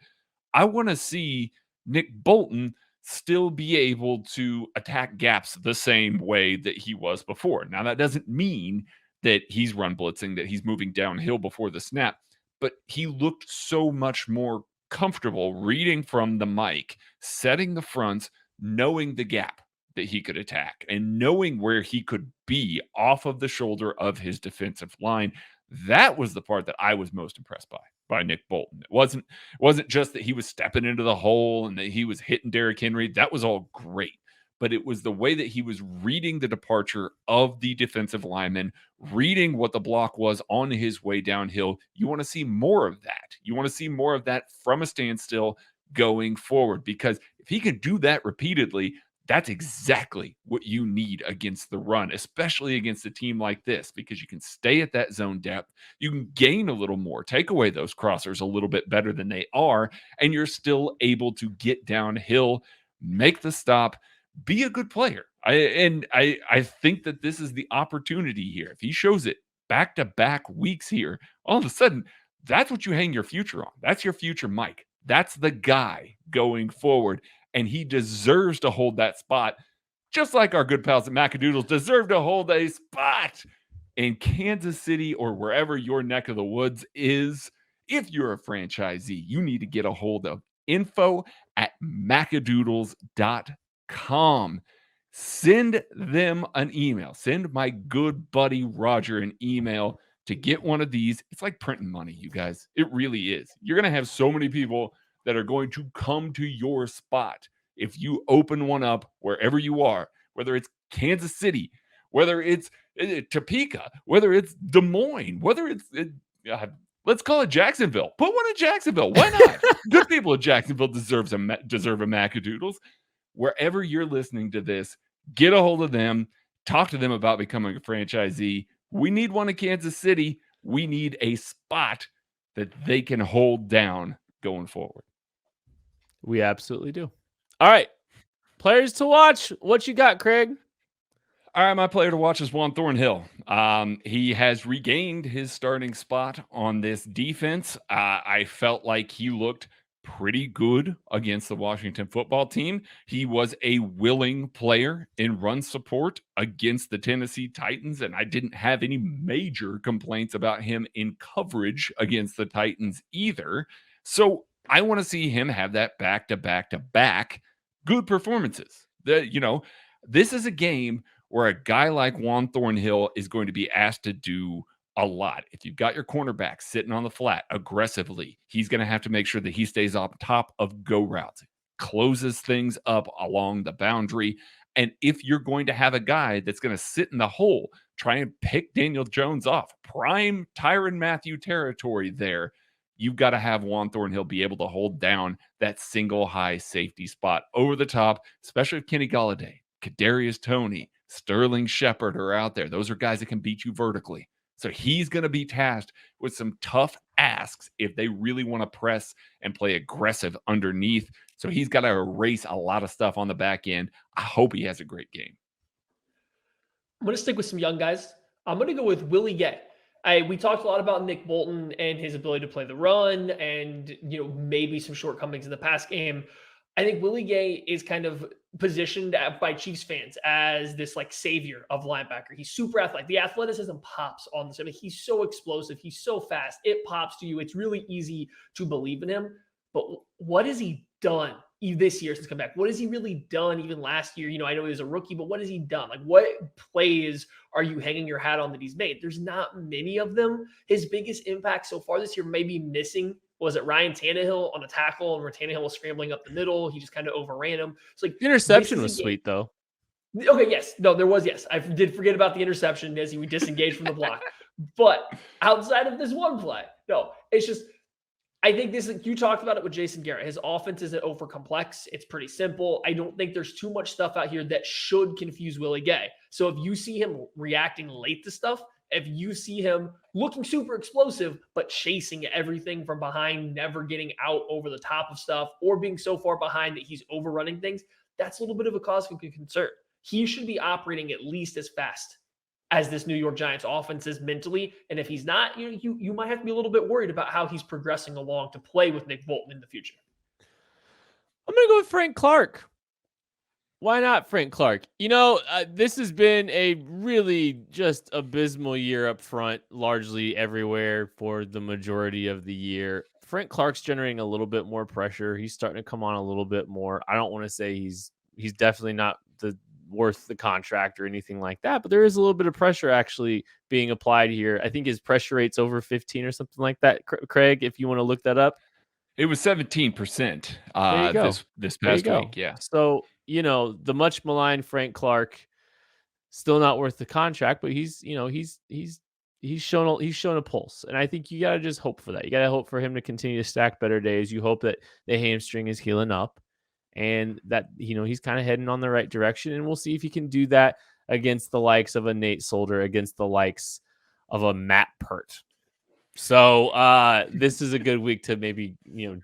I want to see Nick Bolton still be able to attack gaps the same way that he was before. Now, that doesn't mean that he's run blitzing, that he's moving downhill before the snap, but he looked so much more comfortable reading from the mic, setting the fronts, knowing the gap that he could attack and knowing where he could be off of the shoulder of his defensive line. That was the part that I was most impressed by Nick Bolton. It wasn't just that he was stepping into the hole and that he was hitting Derrick Henry. That was all great. But it was the way that he was reading the departure of the defensive lineman, reading what the block was on his way downhill. You want to see more of that. You want to see more of that from a standstill going forward, because if he can do that repeatedly, that's exactly what you need against the run, especially against a team like this, because you can stay at that zone depth. You can gain a little more, take away those crossers a little bit better than they are, and you're still able to get downhill, make the stop, be a good player. I think that this is the opportunity here. If he shows it back-to-back weeks here, all of a sudden, that's what you hang your future on. That's your future Mike. That's the guy going forward. And he deserves to hold that spot, just like our good pals at Macadoodles deserve to hold a spot in Kansas City or wherever your neck of the woods is. If you're a franchisee, you need to get a hold of info@macadoodles.com. Send them an email. Send my good buddy Roger an email to get one of these. It's like printing money, you guys. It really is. You're going to have so many people that are going to come to your spot if you open one up wherever you are, whether it's Kansas City, whether it's Topeka, whether it's Des Moines, whether it's let's call it Jacksonville. Put one in Jacksonville. Why not? Good people in Jacksonville deserve a Macadoodles. Wherever you're listening to this, get a hold of them. Talk to them about becoming a franchisee. We need one in Kansas City. We need a spot that they can hold down going forward. We absolutely do. All right. Players to watch. What you got, Craig? All right, my player to watch is Juan Thornhill. He has regained his starting spot on this defense. I felt like he looked pretty good against the Washington football team. He was a willing player in run support against the Tennessee Titans, and I didn't have any major complaints about him in coverage against the Titans either. So I want to see him have that back-to-back good performances. This is a game where a guy like Juan Thornhill is going to be asked to do a lot. If you've got your cornerback sitting on the flat aggressively, he's going to have to make sure that he stays on top of go routes, closes things up along the boundary. And if you're going to have a guy that's going to sit in the hole, try and pick Daniel Jones off, prime Tyrann Mathieu territory there, you've got to have Juan Thornhill be able to hold down that single high safety spot over the top, especially if Kenny Golladay, Kadarius Toney, Sterling Shepard are out there. Those are guys that can beat you vertically. So he's going to be tasked with some tough asks if they really want to press and play aggressive underneath. So he's got to erase a lot of stuff on the back end. I hope he has a great game. I'm going to stick with some young guys. I'm going to go with Willie Gay. We talked a lot about Nick Bolton and his ability to play the run and, maybe some shortcomings in the pass game. I think Willie Gay is kind of positioned by Chiefs fans as this like savior of linebacker. He's super athletic. The athleticism pops on this. I mean, he's so explosive. He's so fast. It pops to you. It's really easy to believe in him. But what has he done this year since come back? What has he really done even last year? I know he was a rookie, but what has he done? Like, what plays are you hanging your hat on that he's made? There's not many of them. His biggest impact so far this year may be missing. Was it Ryan Tannehill on a tackle and where Tannehill was scrambling up the middle? He just kind of overran him. So like The interception was sweet, though. Okay, yes. No, there was, yes. I did forget about the interception as he disengaged from the block. But outside of this one play, no, it's just, I think you talked about it with Jason Garrett. His offense isn't over complex. It's pretty simple. I don't think there's too much stuff out here that should confuse Willie Gay. So if you see him reacting late to stuff, if you see him looking super explosive, but chasing everything from behind, never getting out over the top of stuff, or being so far behind that he's overrunning things, that's a little bit of a cause for concern. He should be operating at least as fast as this New York Giants offense is mentally. And if he's not, you might have to be a little bit worried about how he's progressing along to play with Nick Bolton in the future. I'm going to go with Frank Clark. Why not Frank Clark? This has been a really just abysmal year up front, largely everywhere for the majority of the year. Frank Clark's generating a little bit more pressure. He's starting to come on a little bit more. I don't want to say he's definitely not worth the contract or anything like that, but there is a little bit of pressure actually being applied here. I think his pressure rate's over 15 or something like that. Craig, if you want to look that up. It was 17% this past week. Yeah. So, the much maligned Frank Clark, still not worth the contract, but he's shown a pulse. And I think you got to just hope for that. You got to hope for him to continue to stack better days. You hope that the hamstring is healing up and that, he's kind of heading on the right direction. And we'll see if he can do that against the likes of a Nate Solder, against the likes of a Matt Pert. So this is a good week to maybe,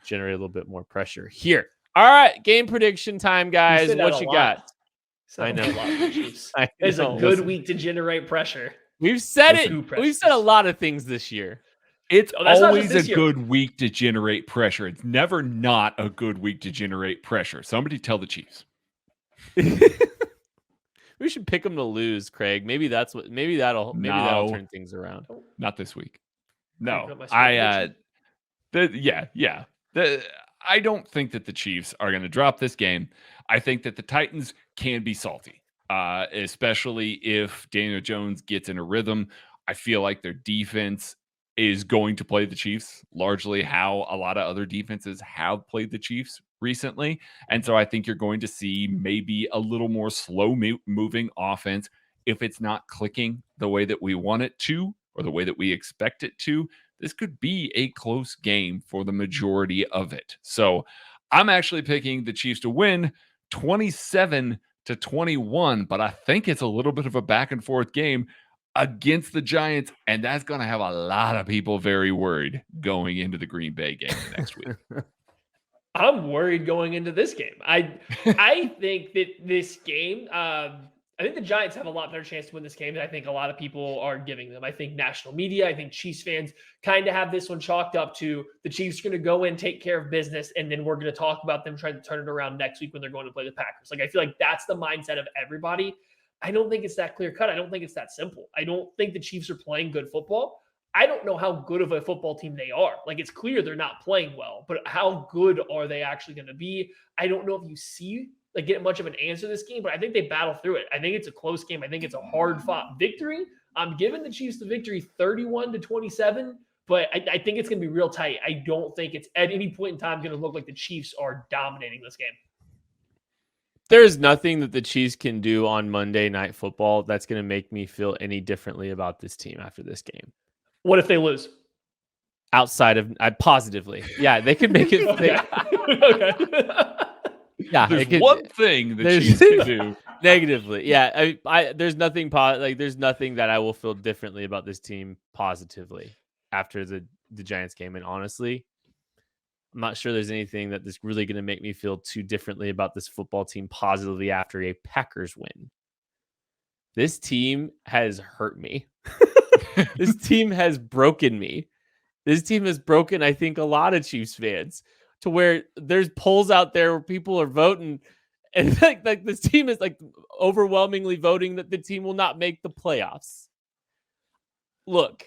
generate a little bit more pressure here. All right, game prediction time, guys. What you got? I know. It's a good week to generate pressure. We've said it. We've said a lot of things this year. It's always a good week to generate pressure. It's never not a good week to generate pressure. Somebody tell the Chiefs. We should pick them to lose, Craig. Maybe that'll turn things around. Not this week. No, I don't think that the Chiefs are going to drop this game. I think that the Titans can be salty, especially if Daniel Jones gets in a rhythm. I feel like their defense is going to play the Chiefs largely how a lot of other defenses have played the Chiefs recently. And so I think you're going to see maybe a little more slow moving offense if it's not clicking the way that we want it to or the way that we expect it to. This could be a close game for the majority of it. So I'm actually picking the Chiefs to win 27-21, but I think it's a little bit of a back and forth game against the Giants, and that's going to have a lot of people very worried going into the Green Bay game next week. I'm worried going into this game. I think that this game, I think the Giants have a lot better chance to win this game than I think a lot of people are giving them. I think national media, I think Chiefs fans kind of have this one chalked up to the Chiefs are going to go in, take care of business, and then we're going to talk about them trying to turn it around next week when they're going to play the Packers. Like, I feel like that's the mindset of everybody. I don't think it's that clear cut. I don't think it's that simple. I don't think the Chiefs are playing good football. I don't know how good of a football team they are. Like, it's clear they're not playing well, but how good are they actually going to be? I don't know if you see get much of an answer to this game, but I think they battle through it. I think it's a close game. I think it's a hard-fought victory. I'm giving the Chiefs the victory 31-27, but I think it's going to be real tight. I don't think it's at any point in time going to look like the Chiefs are dominating this game. There's nothing that the Chiefs can do on Monday Night Football that's going to make me feel any differently about this team after this game. What if they lose? Outside of positively. Yeah, they could make it. Okay. Yeah, there's one thing the Chiefs can do Negatively. Yeah. There's nothing there's nothing that I will feel differently about this team positively after the Giants game. And honestly, I'm not sure there's anything that is really going to make me feel too differently about this football team positively after a Packers win. This team has hurt me. This team has broken me. This team has broken, I think, a lot of Chiefs fans to where there's polls out there where people are voting, and like this team is like overwhelmingly voting that the team will not make the playoffs. Look,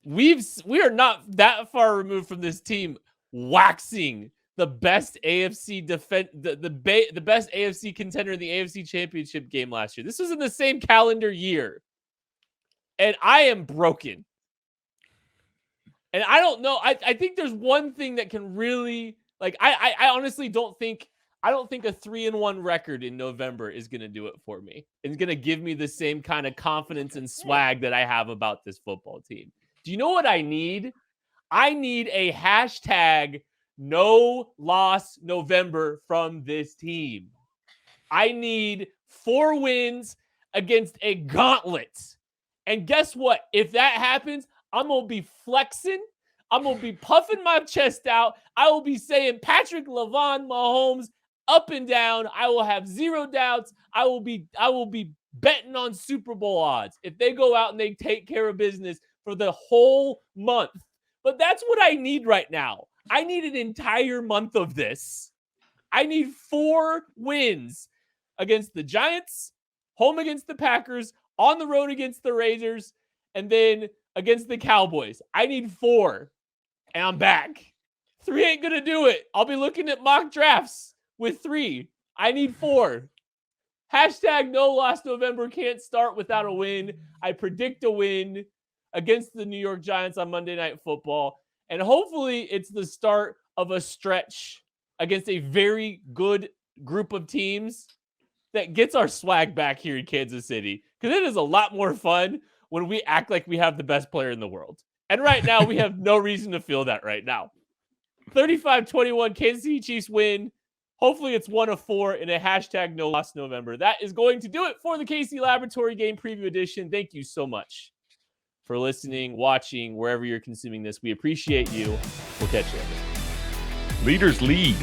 we are not that far removed from this team waxing the best AFC the best AFC contender in the AFC Championship game last year. This was in the same calendar year. And I am broken. And I don't know. I think there's one thing that can really I honestly don't think a 3-1 record in November is gonna do it for me. It's gonna give me the same kind of confidence and swag that I have about this football team. Do you know what I need? I need a hashtag no loss November from this team. I need 4 wins against a gauntlet. And guess what? If that happens, I'm going to be flexing. I'm going to be puffing my chest out. I will be saying Patrick LaVon Mahomes up and down. I will have zero doubts. I will be betting on Super Bowl odds if they go out and they take care of business for the whole month. But that's what I need right now. I need an entire month of this. I need 4 wins against the Giants, home against the Packers, on the road against the Raiders, and then against the Cowboys. I need 4, and I'm back. 3 ain't going to do it. I'll be looking at mock drafts with 3. I need 4. Hashtag no loss November can't start without a win. I predict a win against the New York Giants on Monday Night Football. And hopefully it's the start of a stretch against a very good group of teams that gets our swag back here in Kansas City. Because it is a lot more fun when we act like we have the best player in the world. And right now, we have no reason to feel that right now. 35-21, Kansas City Chiefs win. Hopefully it's 1 of 4 in a hashtag no loss November. That is going to do it for the KC Laboratory Game Preview Edition. Thank you so much for listening, watching, wherever you're consuming this. We appreciate you. We'll catch you later. Leaders lead.